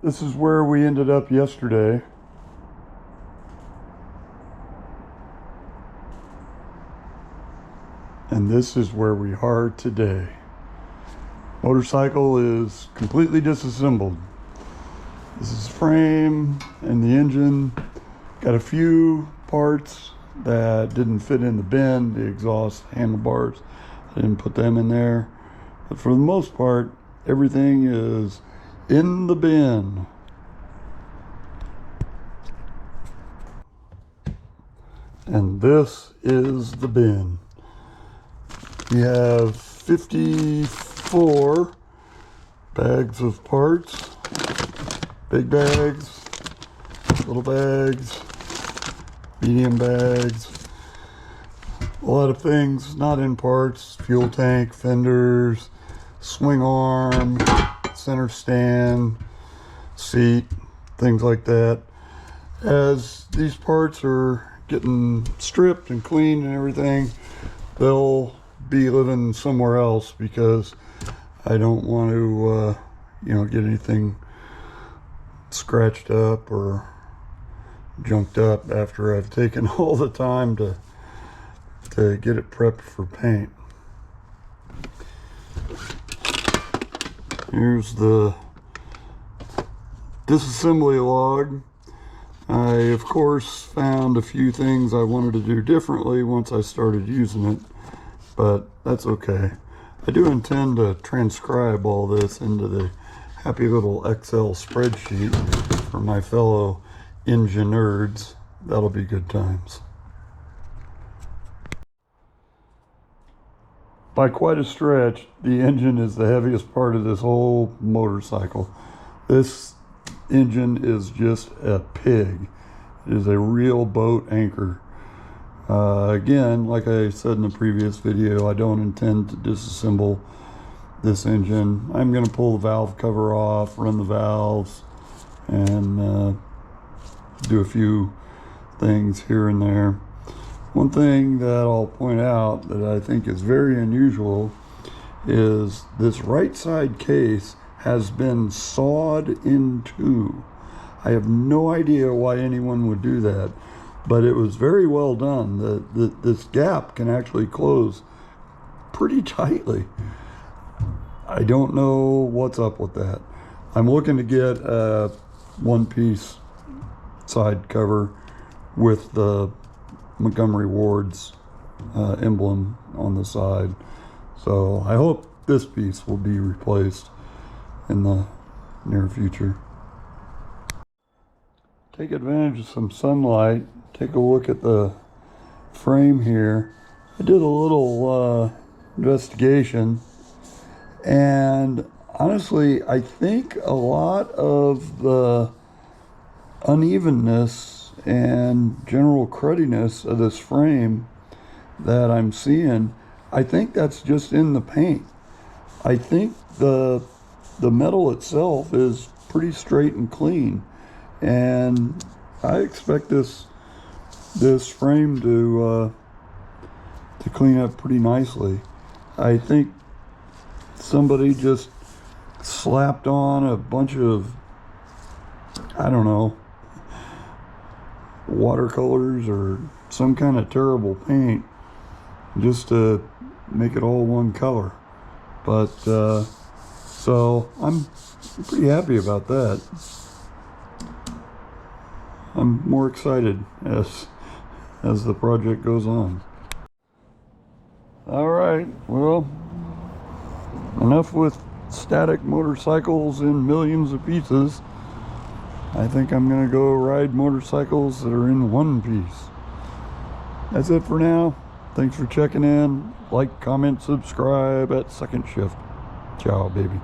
This is where we ended up yesterday. And this is where we are today. Motorcycle is completely disassembled. This is the frame and the engine. Got a few parts that didn't fit in the bin, the exhaust handlebars. I didn't put them in there. But for the most part, everything is in the bin. And this is the bin. We have 54 bags of parts. Big bags, little bags, medium bags. A lot of things not in parts. Fuel tank, fenders, swing arm, center stand, seat, things like that. As these parts are getting stripped and cleaned and everything, they'll be living somewhere else because I don't want to get anything scratched up or junked up after I've taken all the time to get it prepped for paint. Here's the disassembly log. I of course found a few things I wanted to do differently once I started using it, but that's okay. I do intend to transcribe all this into the happy little Excel spreadsheet for my fellow engine nerds. That'll be good times. By quite a stretch, the engine is the heaviest part of this whole motorcycle. This engine is just a pig. It is a real boat anchor. Again, like I said in the previous video, I don't intend to disassemble this engine. I'm going to pull the valve cover off, run the valves, and do a few things here and there. One thing that I'll point out that I think is very unusual is this right side case has been sawed in two. I have no idea why anyone would do that, but it was very well done. This gap can actually close pretty tightly. I don't know what's up with that. I'm looking to get a one-piece side cover with the Montgomery Ward's emblem on the side. So I hope this piece will be replaced in the near future. Take advantage of some sunlight. Take a look at the frame here. I did a little investigation, and honestly, I think a lot of the unevenness and general crudiness of this frame that I'm seeing, I think that's just in the paint. I think the metal itself is pretty straight and clean, and I expect this frame to clean up pretty nicely. I think somebody just slapped on a bunch of, I don't know, watercolors or some kind of terrible paint just to make it all one color. But so I'm pretty happy about that. I'm more excited as the project goes on. All right, well, enough with static motorcycles in millions of pieces. I think I'm gonna go ride motorcycles that are in one piece. That's it for now. Thanks for checking in. Like, comment, subscribe at Second Shift. Ciao, baby.